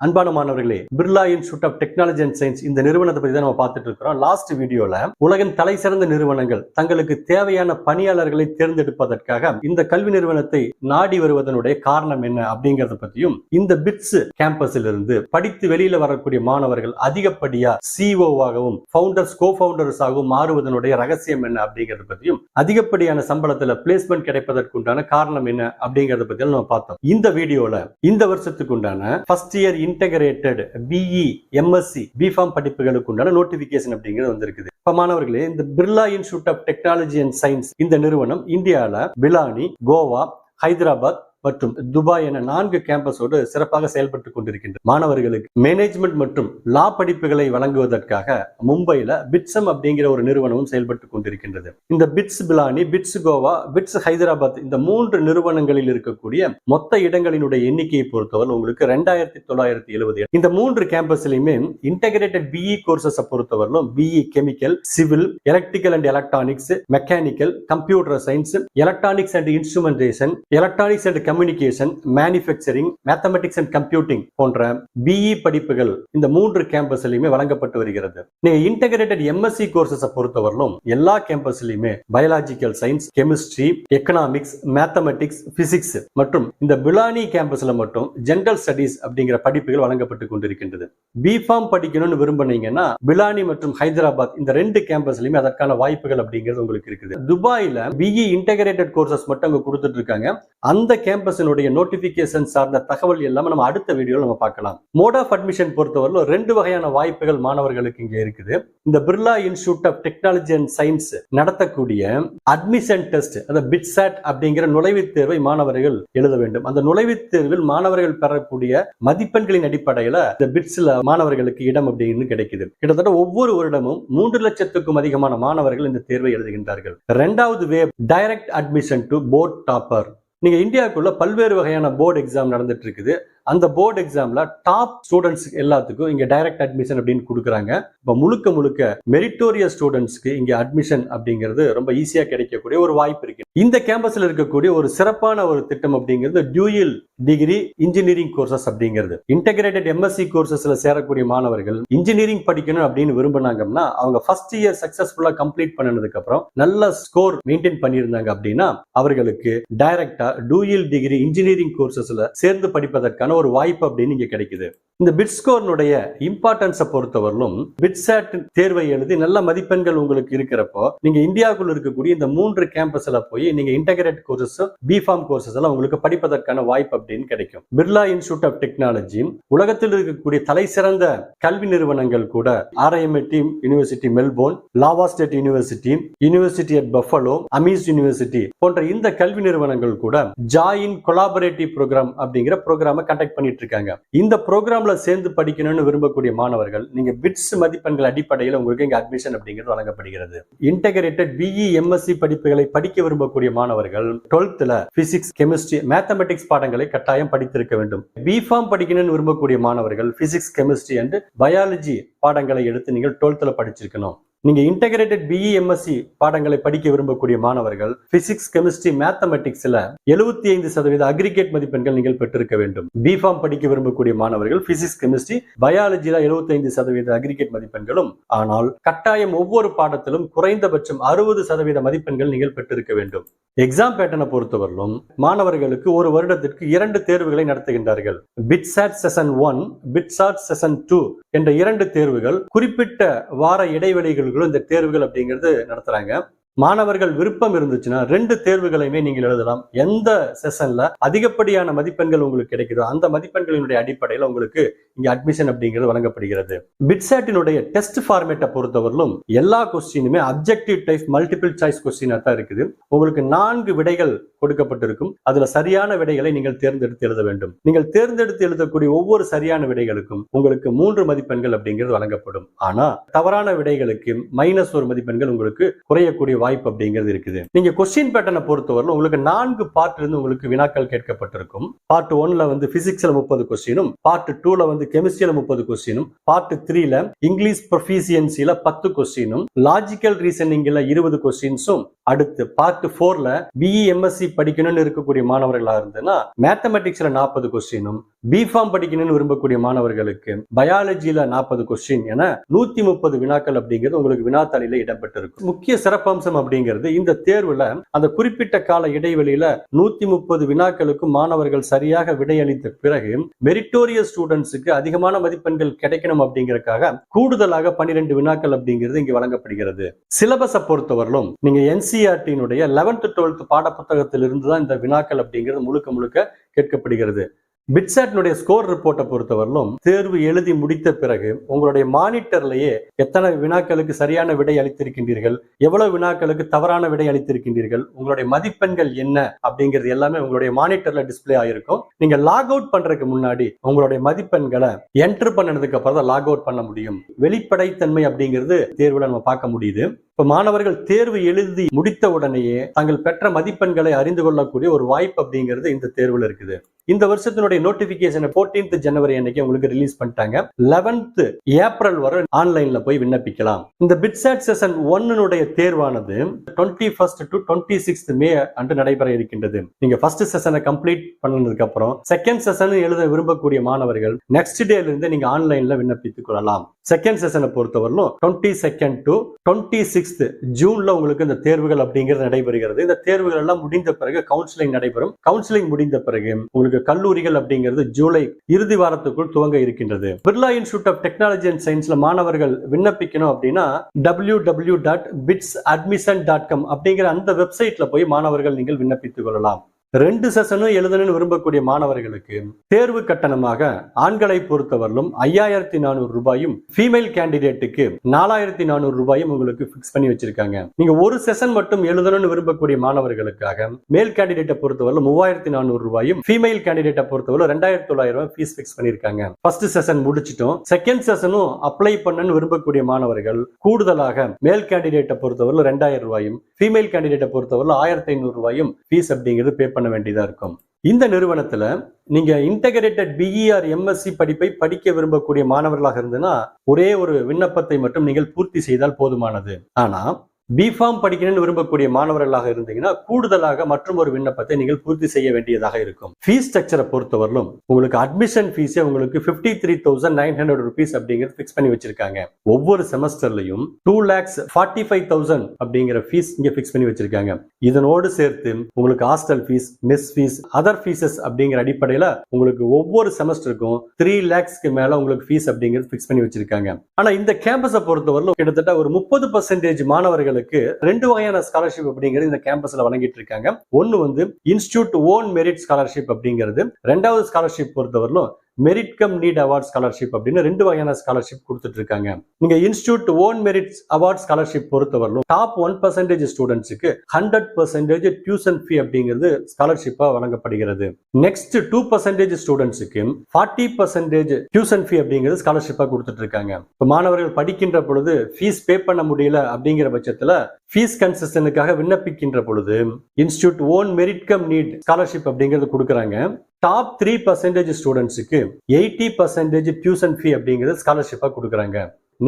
அன்பான மாணவர்களே, Birla institute of technology and science இந்த நிறுவனத்தை பத்தி தான் நம்ம பார்த்துட்டு இருக்கிறோம். லாஸ்ட் வீடியோல உலகின் தலை சிறந்த நிறுவனங்கள் தங்களுக்கு தேவையான பணியாளர்களை தேர்ந்தெடுப்பதற்காக இந்த கல்வி நிறுவனத்தை நாடி வருவதனுடைய காரணம் என்ன அப்படிங்கறத பத்தியும், இந்த பிட்ஸ் கேம்பஸில் இருந்து படித்து வெளியில வரக்கூடிய மாணவர்கள் அதிகப்படியா சிஓவாகவும் ஃபவுண்டர்ஸ் கோ-ஃபவுண்டர்ஸாகவும் மாறுவதனுடைய ரகசியம் என்ன அப்படிங்கறத பத்தியும், அதிகப்படியான சம்பளத்துல பிளேஸ்மெண்ட் கிடைப்பதற்குண்டான காரணம் என்ன அப்படிங்கறத பத்தி நம்ம பார்த்தோம். இந்த வீடியோல இந்த வருஷத்துக்கு உண்டான first year integrated BE MSc BPharm படிப்புகளுக்கு உண்டான நோட்டிபிகேஷன் அப்படிங்கிறது வந்திருக்குது. இப்ப மாணவர்களே, இந்த Birla institute of technology and science இந்த நிறுவனம் இந்தியால பிலானி, கோவா, ஹைதராபாத் மற்றும் துபாய் என 4 கேம்பஸோடு சிறப்பாக செயல்பட்டு கொண்டிருக்கின்றது. மாணவர்களுக்கு மேனேஜ்மெண்ட் மற்றும் லா படிப்புகளை வழங்குவதற்காக மும்பைல பிட்சம் அப்படிங்கிற ஒரு நிறுவனமும் செயல்பட்டு கொண்டிருக்கின்றது. இந்த bits Pilani, bits Goa, bits Hyderabad இந்த 3 நிறுவனங்களில் இருக்கக்கூடிய மொத்த இடங்களினுடைய எண்ணிக்கையை பொறுத்தவரை உங்களுக்கு 2970. இந்த 3 கேம்பஸ்லயுமே இன்டகிரேட்டட் பிஇ கோர்சஸ் பொறுத்தவரையிலும் BE chemical, civil, electrical and electronics, mechanical, computer science, electronics and instrumentation, electronics and communication, manufacturing, mathematics and computing போன்ற பிஇ படிப்புகள் இந்த 3 கேம்பஸ்லயுமே வழங்கப்பட்டு வருகிறது. நீங்க இன்டகிரேட்டட் எம்எஸ்சி கோர்சஸ் பொறுத்தவரையிலும் எல்லா கேம்பஸ்லயுமே biological science, chemistry, economics, mathematics, physics மற்றும் இந்த பிலானி கேம்பஸ்ல மட்டும் ஜெனரல் ஸ்டடீஸ் அப்படிங்கிற படிப்புகள் வழங்கப்பட்டு கொண்டிருக்கின்றது. பிஃபார்ம் படிக்கணும்னு விரும்பினீங்கன்னா பிலானி மற்றும் ஹைதராபாத் இந்த 2 கேம்பஸ்லயுமே அதற்கான வாய்ப்புகள் அப்படிங்கிறது உங்களுக்கு இருக்குது. துபாயில பிஇ இன்டகிரேட்டட் கோர்சஸ் மட்டும் அங்க கொடுத்துட்டு இருக்காங்க. அந்த கேம்பஸினுடைய நோட்டிபிகேஷன் சார்ந்த தகவல் எல்லாமே நம்ம அடுத்த வீடியோல நம்ம பார்க்கலாம். மோட் ஆஃப் அட்மிஷன் பொறுத்தவரையிலும் 2 வகையான வாய்ப்புகள் மாணவர்களுக்கு இங்க இருக்குது. இந்த Birla institute of technology and science நடத்தக்கூடிய அட்மிஷன் டெஸ்ட், அந்த பிட்சாட் அப்படிங்கிற நுழைவுத் தேர்வை மாணவர்கள் எழுத வேண்டும். அந்த நுழைவுத் தேர்வில் மாணவர்கள் பெறக்கூடிய மதிப்பெண்களின் அடிப்படையில இந்த பிட்ஸ்ல மாணவர்களுக்கு இடம் அப்படின்னு கிடைக்குது. கிட்டத்தட்ட ஒவ்வொரு வருடமும் 3 லட்சத்துக்கும் அதிகமான மாணவர்கள் இந்த தேர்வை எழுதுகின்றார்கள். 2வது wave direct admission to board topper. நீங்க இந்தியாவுக்குள்ள பல்வேறு வகையான போர்டு எக்ஸாம் நடந்துட்டு இருக்குது. அந்த போர்டு எக்ஸாம்ல டாப் ஸ்டூடெண்ட்ஸ் எல்லாத்துக்கும் இங்க டைரக்ட் அட்மிஷன் அப்படின்னு கொடுக்குறாங்க. இப்ப முழுக்க மெரிட்டோரியஸ் ஸ்டூடெண்ட்ஸ்க்கு இங்க அட்மிஷன் அப்படிங்கிறது ரொம்ப ஈஸியா கிடைக்கக்கூடிய ஒரு வாய்ப்பு இருக்கு. இந்த கேம்பஸ்ல இருக்கக்கூடிய ஒரு சிறப்பான ஒரு திட்டம் அப்படிங்கிறது டியூயல் டிகிரி இன்ஜினியரிங் கோர்சஸ் அப்படிங்கிறது. இன்டகிரேட்டட் எம்எஸ்சி கோர்சஸ்ல சேரக்கூடிய மாணவர்கள் இன்ஜினியரிங் படிக்கணும் அப்படின்னு விரும்பினாங்கன்னா அவங்க ஃபர்ஸ்ட் இயர் சக்சஸ்ஃபுல்லா கம்ப்ளீட் பண்ணதுக்கு அப்புறம் நல்ல ஸ்கோர் மெயின்டைன் பண்ணியிருந்தாங்க அப்படின்னா அவர்களுக்கு டைரக்டா டியூயல் டிகிரி இன்ஜினியரிங் கோர்சஸ்ல சேர்ந்து படிப்பதற்கான ஒரு வாய்ப்பு அப்படின்னு இங்க கிடைக்குது. இந்த பிட் ஸ்கோர்னுடைய இம்பார்ட்டன்ஸை பொறுத்தவரையிலும் பிட்சாட் தேர்வை எழுதி நல்ல மதிப்பெண்கள் உங்களுக்கு இருக்கிறப்போ நீங்க இந்தியாவுக்குள்ள இருக்கக்கூடிய இந்த 3 கேம்பஸ்ல போய் நீங்க இன்டகிரேட் கோர்சஸ், பிஃபார்ம் கோர்சஸ் எல்லாம் உங்களுக்கு படிப்பதற்கான வாய்ப்பு அப்படின்னு கிடைக்கும். பிர்லா இன்ஸ்டிடியூட் ஆஃப் டெக்னாலஜி உலகத்தில் இருக்கக்கூடிய தலை சிறந்த கல்வி நிறுவனங்கள் கூட RIMIT University Melbourne, Iowa State University, University at Buffalo, Ames University போன்ற இந்த கல்வி நிறுவனங்கள் கூட ஜாயின் கொலாபரேட்டிவ் ப்ரோக்ராம் அப்படிங்கிற ப்ரோக்ராமை கண்டக்ட் பண்ணிட்டு இருக்காங்க. இந்த ப்ரோக்ராம்ல சேர்ந்து படிக்கணும்னு விரும்பக்கூடிய மாணவர்கள் நீங்க பிட்ஸ் மதிப்பெண்கள் அடிப்படையில் உங்களுக்கு இங்க அட்மிஷன் அப்படிங்கிறது வழங்கப்படுகிறது. இன்டகிரேட்டட் பிஇ எம்எஸ்சி படிப்புகளை படிக்க விரும்பக்கூடிய மாணவர்கள் 12th பிசிக்ஸ், கெமிஸ்ட்ரி, மேத்தமெட்டிக்ஸ் பாடங்களை கட்டாயம் படித்திருக்க வேண்டும். பிஃபார்ம் படிக்கணும்னு விரும்பக்கூடிய மாணவர்கள் பிசிக்ஸ், கெமிஸ்ட்ரி அண்ட் பயாலஜி பாடங்களை எடுத்து நீங்கள் 12th படிச்சிருக்கணும். நீங்க இன்டகிரேட்டட் பிஇ எம்எஸ்சி பாடங்களை படிக்க விரும்பக்கூடிய மாணவர்கள் பிசிக்ஸ், கெமிஸ்ட்ரி, மேத்தமெட்டிக்ஸ்ல 75% அக்ரிகேட் மதிப்பெண்கள் நீங்கள் பெற்றிருக்க வேண்டும். பிஃபார்ம் படிக்க விரும்பக்கூடிய மாணவர்கள் பிசிக்ஸ், கெமிஸ்ட்ரி, பயாலஜில 75% அக்ரிகேட் மதிப்பெண்களும், ஆனால் கட்டாயம் ஒவ்வொரு பாடத்திலும் குறைந்தபட்சம் 60% மதிப்பெண்கள் நீங்கள் பெற்றிருக்க வேண்டும். எக்ஸாம் பேட்டர்னை பொறுத்தவரையிலும் மாணவர்களுக்கு ஒரு வருடத்திற்கு 2 தேர்வுகளை நடத்துகின்றார்கள். பிட்சாட் செஷன் 1, பிட்சாட் செஷன் 2 என்ற 2 தேர்வுகள் குறிப்பிட்ட வார இடைவெளிகள் இந்த தேர்வுகள் அப்படிங்கிறது நடத்துறாங்க. மாணவர்கள் விருப்பம் இருந்துச்சுன்னா 2 தேர்வுகளையுமே நீங்கள் எழுதலாம். எந்த செஷன்ல அதிகப்படியான மதிப்பெண்கள் உங்களுக்கு கிடைக்குதோ அந்த மதிப்பெண்களினுடைய அடிப்படையில் உங்களுக்கு இங்க அட்மிஷன் அப்படிங்கிறது வழங்கப்படுகிறது. பிட்சாட்டினுடைய டெஸ்ட் ஃபார்மேட்டை பொறுத்தவரையிலும் எல்லா கொஸ்டினுமே அப்ஜெக்டிவ் டைப் மல்டிபிள் சாய்ஸ் கொஸ்டினா தான் இருக்குது. உங்களுக்கு 4 விடைகள் கொடுக்கப்பட்டிருக்கும். அதுல சரியான விடைகளை நீங்கள் தேர்ந்தெடுத்து எழுத வேண்டும். நீங்கள் தேர்ந்தெடுத்து எழுதக்கூடிய ஒவ்வொரு சரியான விடைகளுக்கும் உங்களுக்கு 3 மதிப்பெண்கள் அப்படிங்கிறது வழங்கப்படும். ஆனா தவறான விடைகளுக்கு -1 மதிப்பெண்கள் உங்களுக்கு குறையக்கூடிய வாய்ப்பு அப்படிங்கிறது இருக்குது. நீங்க கொஸ்டின் பேட்டர்னை பொறுத்தவரை உங்களுக்கு 4 பார்ட்ல இருந்து உங்களுக்கு வினாக்கள் கேட்கப்பட்டிருக்கும். பார்ட் 1ல பிசிக்ஸ்ல 30 கொஸ்டினும், பார்ட் 2ல கெமிஸ்ட்ரியில 30 கொஸ்டினும், பார்ட் 3ல இங்கிலீஷ் ப்ரொஃபிஷியன்சில 10 கொஸ்டினும், லாஜிக்கல் ரீசனிங்ல 20 கொஸ்டின்ஸும், அடுத்து பார்ட் 4ல பிஇ எம்எஸ்சி படிக்கணும்னு இருக்கக்கூடிய மாணவர்களா இருந்ததுன்னா மேத்தமெட்டிக்ஸ்ல 40 கொஸ்டினும், பிஃபார்ம் படிக்கணும்னு விரும்பக்கூடிய மாணவர்களுக்கு பயாலஜில 40 கொஸ்டின் என 130 வினாக்கள் அப்படிங்கிறது உங்களுக்கு வினாத்தாளில இடம்பெற்றிருக்கும். முக்கிய சிறப்பம்சம் அப்படிங்கிறது இந்த தேர்வுல அந்த குறிப்பிட்ட கால இடைவெளியில 130 வினாக்களுக்கு மாணவர்கள் சரியாக விடையளித்த பிறகு மெரிட்டோரியஸ் ஸ்டூடெண்ட்ஸுக்கு அதிகமான மதிப்பெண்கள் கிடைக்கணும் அப்படிங்கறதுக்காக கூடுதலாக 12 வினாக்கள் அப்படிங்கிறது இங்கு வழங்கப்படுகிறது. சிலபஸை பொறுத்தவரையிலும் நீங்க என்சிஆர்டியினுடைய 11th 12th பாட புத்தகத்தில் இருந்துதான் இந்த வினாக்கள் அப்படிங்கிறது முழுக்க முழுக்க கேட்கப்படுகிறது. பிட்சாட்னுடைய ஸ்கோர் ரிப்போர்ட்டை பொறுத்தவரையிலும் தேர்வு எழுதி முடித்த பிறகு உங்களுடைய மானிட்டர்லயே எத்தனை வினாக்களுக்கு சரியான விடை அளித்திருக்கின்றீர்கள், எவ்வளவு வினாக்களுக்கு தவறான விடை அளித்திருக்கின்றீர்கள், உங்களுடைய மதிப்பெண்கள் என்ன அப்படிங்கிறது எல்லாமே உங்களுடைய மானிட்டர்ல டிஸ்பிளே ஆயிருக்கும். நீங்க லாக் அவுட் பண்றதுக்கு முன்னாடி உங்களுடைய மதிப்பெண்களை என்டர் பண்ணதுக்கு அப்புறம் தான் லாக் அவுட் பண்ண முடியும். வெளிப்படைத்தன்மை அப்படிங்கிறது தேர்வுல நம்ம பார்க்க முடியுது. இப்ப மாணவர்கள் தேர்வு எழுதி முடித்த உடனேயே தாங்கள் பெற்ற மதிப்பெண்களை அறிந்து கொள்ளக்கூடிய ஒரு வாய்ப்பு அப்படிங்கிறது இந்த தேர்வுல இருக்குது. இந்த வருஷத்தினுடைய நோட்டிபிகேஷன் 14th ஜனவரி அன்னைக்கு உங்களுக்கு ரிலீஸ் பண்ணிட்டாங்க. 11th ஏப்ரல் வரை ஆன்லைன்ல போய் விண்ணப்பிக்கலாம். இந்த BITSAT session 1 தேர்வானது 21st to 26th மே அன்று நடைபெற இருக்கின்றது. நீங்க ஃபர்ஸ்ட் செஷனை கம்ப்ளீட் பண்ணதுக்கு அப்புறம் செகண்ட் செஷன் எழுத விரும்பக்கூடிய மாணவர்கள் நெக்ஸ்ட் டேல இருந்து நீங்க ஆன்லைன்ல விண்ணப்பித்துக் கொள்ளலாம். செகண்ட் செஷனை பொறுத்தவரையிலும் 22nd to 26th ஜூன்ல உங்களுக்கு இந்த தேர்வுகள் அப்படிங்கிறது நடைபெறுகிறது. இந்த தேர்வுகள் எல்லாம் முடிந்த பிறகு கவுன்சிலிங் நடைபெறும். கவுன்சிலிங் முடிந்த பிறகு உங்களுக்கு கல்லூரிகள் அப்படிங்கிறது ஜூலை இறுதி வாரத்துக்குள் துவங்க இருக்கின்றது. Birla institute of technology and சயின்ஸ்ல மாணவர்கள் விண்ணப்பிக்கணும் அப்படின்னா www.bitsadmission.com அப்படிங்கிற அந்த வெப்சைட்ல போய் மாணவர்கள் நீங்கள் விண்ணப்பித்துக் கொள்ளலாம். 2 செஷனும் எழுதணும்னு விரும்பக்கூடிய மாணவர்களுக்கு தேர்வு கட்டணமாக ஆண்களை பொறுத்தவரையிலும் 5400 ரூபாயும், ஃபீமேல் கேண்டிடேட்டுக்கு 4400 ரூபாயும் உங்களுக்கு பிக்ஸ் பண்ணி வச்சிருக்காங்க. நீங்க ஒரு செஷன் மட்டும் எழுதணும்னு விரும்பக்கூடிய மாணவர்களுக்காக மேல் கேண்டிடேட்டை பொறுத்தவரை 3400 ரூபாயும், ஃபீமேல் கேண்டிடேட்டை பொறுத்தவரை 2900 ஃபீஸ் பிக்ஸ் பண்ணிருக்காங்க. ஃபர்ஸ்ட் செஷன் முடிச்சிட்டோம். செகண்ட் செஷனும் அப்ளை பண்ணணும்னு விரும்பக்கூடிய மாணவர்கள் கூடுதலாக மேல் கேண்டிடேட்டை பொறுத்தவரை 2000 ரூபாயும், ஃபீமேல் கேண்டிடேட்டை பொறுத்தவரை 1500 ரூபாயும் ஃபீஸ் அப்படிங்கிறது பே பண்ண வேண்டியதா இருக்கும். இந்த நிறுவனத்துல நீங்க இன்டகிரேட்டட் பிஇ ஆர் எம்எஸ்சி படிப்பை படிக்க விரும்பக்கூடிய மாணவர்களாக இருந்ததுன்னா ஒரே ஒரு விண்ணப்பத்தை மட்டும் நீங்கள் பூர்த்தி செய்தால் போதுமானது. ஆனா பிஃபார்ம் படிக்கணும்னு விரும்பக்கூடிய மாணவர்களாக இருந்தீங்கன்னா கூடுதலாக மற்றும் ஒரு விண்ணப்பத்தை நீங்கள் பூர்த்தி செய்ய வேண்டியதாக இருக்கும். ஃபீஸ் ஸ்ட்ரக்சரை பொறுத்தவரையிலும் உங்களுக்கு அட்மிஷன் ஃபீஸே உங்களுக்கு 53,900 rupees அப்படிங்கிறது பிக்ஸ் பண்ணி வச்சிருக்காங்க. ஒவ்வொரு செமஸ்டர்லயும் 2,45,000 அப்படிங்கிற ஃபீஸ் இங்க பிக்ஸ் பண்ணி வச்சிருக்காங்க. இதனோடு சேர்த்து உங்களுக்கு hostel fees, mess fees, other fees அப்படிங்கிற அடிப்படையில உங்களுக்கு ஒவ்வொரு செமஸ்டருக்கும் 3 lakhsக்கு மேல உங்களுக்கு ஃபீஸ் அப்படிங்கிறது பிக்ஸ் பண்ணி வச்சிருக்காங்க. ஆனா இந்த கேம்பஸை பொறுத்தவரையிலும் கிட்டத்தட்ட ஒரு 30% மாணவர்கள் 2 வகையான ஸ்காலர்ஷிப் அப்படிங்கிறது இந்த கேம்பஸ்ல வழங்கிட்டு இருக்காங்க. ஒன்னு வந்து இன்ஸ்டிடியூட் ஓன் மெரிட் ஸ்காலர்ஷிப் அப்படிங்கிறது, ரெண்டாவது ஸ்காலர்ஷிப் பொறுத்தவரையிலும் merit cum need award scholarship அப்படின்னு 2 வகையான ஸ்காலர்ஷிப் கொடுத்துட்டு இருக்காங்க. நீங்க institute own merit award scholarship பொறுத்தவரையிலும் டாப் 1% ஸ்டூடெண்ட்ஸுக்கு 100% டியூஷன் ஃபீ அப்படிங்கிறது ஸ்காலர்ஷிப்பா வழங்கப்படுகிறது. நெக்ஸ்ட் 2% ஸ்டூடெண்ட்ஸுக்கு 40% டியூஷன் ஃபீ அப்படிங்கிறது ஸ்காலர்ஷிப்பா கொடுத்துட்டு இருக்காங்க. இப்ப மாணவர்கள் படிக்கின்ற பொழுது ஃபீஸ் பே பண்ண முடியல அப்படிங்கிற பட்சத்துல ஃபீஸ் கன்செஷனுக்காக விண்ணப்பிக்கின்ற பொழுது institute own merit cum need scholarship அப்படிங்கிறது கொடுக்குறாங்க. டாப் 3% ஸ்டூடெண்ட்ஸுக்கு 80% டியூஷன் ஃபீ அப்படிங்கிறது ஸ்காலர்ஷிப்பா கொடுக்குறாங்க.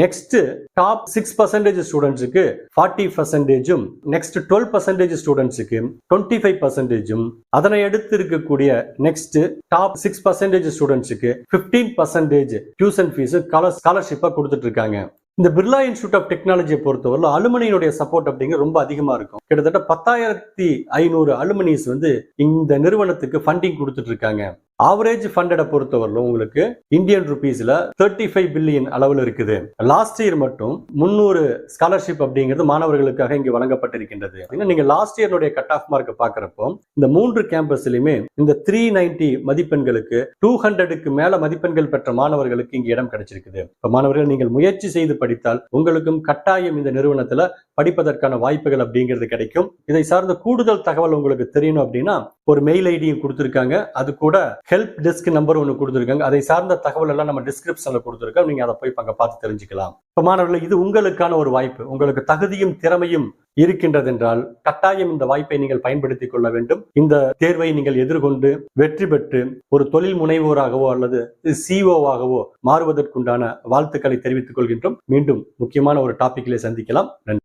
நெக்ஸ்ட் டாப் 6% ஸ்டூடெண்ட்ஸுக்கு 40%, நெக்ஸ்ட் 12% ஸ்டூடெண்ட்ஸுக்கு 25%, அதனை அடுத்து இருக்கக்கூடிய நெக்ஸ்ட் டாப் 6% ஸ்டூடெண்ட்ஸுக்கு 15% டியூஷன் ஃபீஸ் ஸ்காலர்ஷிப்பா கொடுத்துட்டு இருக்காங்க. இந்த பிர்லா இன்ஸ்டிடியூட் ஆஃப் டெக்னாலஜியை பொறுத்தவரை அலுமினியுடைய சப்போர்ட் அப்படிங்கிறது ரொம்ப அதிகமா இருக்கும். கிட்டத்தட்ட 10,500 அலுமினிஸ் வந்து இந்த நிறுவனத்துக்கு ஃபண்டிங் கொடுத்துட்டு இருக்காங்க. ஆவரேஜ் ஃபண்டட பொறுத்தவரையிலும் உங்களுக்கு இந்தியன் ருபீஸ்ல 35 பில்லியன் அளவில் இருக்குது. லாஸ்ட் இயர் மட்டும் 300 ஸ்காலர்ஷிப் அப்படிங்கிறது மாணவர்களுக்காக இங்கு வழங்கப்பட்டிருக்கின்றது. நீங்க லாஸ்ட் இயருடைய கட் ஆஃப் மார்க் பாக்குறப்போ இந்த 3 கேம்பஸ்லயுமே இந்த 390 மதிப்பெண்களுக்கு 200க்கு மேல மதிப்பெண்கள் பெற்ற மாணவர்களுக்கு இங்கு இடம் கிடைச்சிருக்குது. மாணவர்கள் நீங்கள் முயற்சி செய்து படித்தால் உங்களுக்கும் கட்டாயம் இந்த நிறுவனத்துல படிப்பதற்கான வாய்ப்புகள் அப்படிங்கிறது கிடைக்கும். இதை சார்ந்த கூடுதல் தகவல் உங்களுக்கு தெரியணும் அப்படின்னா ஒரு மெயில் ஐடியும் கொடுத்திருக்காங்க. அது கூட ஹெல்ப் டெஸ்க் நம்பர் ஒன்று கொடுத்துருக்காங்க. அதை சார்ந்த தகவல் எல்லாம் நம்ம டிஸ்கிரிப்ஷன்ல கொடுத்துருக்கோம். நீங்க அதை போய் அங்க பார்த்து தெரிஞ்சுக்கலாம். இப்ப மாணவர்களே, இது உங்களுக்கான ஒரு வாய்ப்பு. உங்களுக்கு தகுதியும் திறமையும் இருக்கின்றது என்றால் கட்டாயம் இந்த வாய்ப்பை நீங்கள் பயன்படுத்திக் கொள்ள வேண்டும். இந்த தேர்வை நீங்கள் எதிர்கொண்டு வெற்றி பெற்று ஒரு தொழில் முனைவோராகவோ அல்லது சிஓவாகவோ மாறுவதற்குண்டான வாழ்த்துக்களை தெரிவித்துக் கொள்கின்றோம். மீண்டும் முக்கியமான ஒரு டாபிக்கிலே சந்திக்கலாம். நன்றி.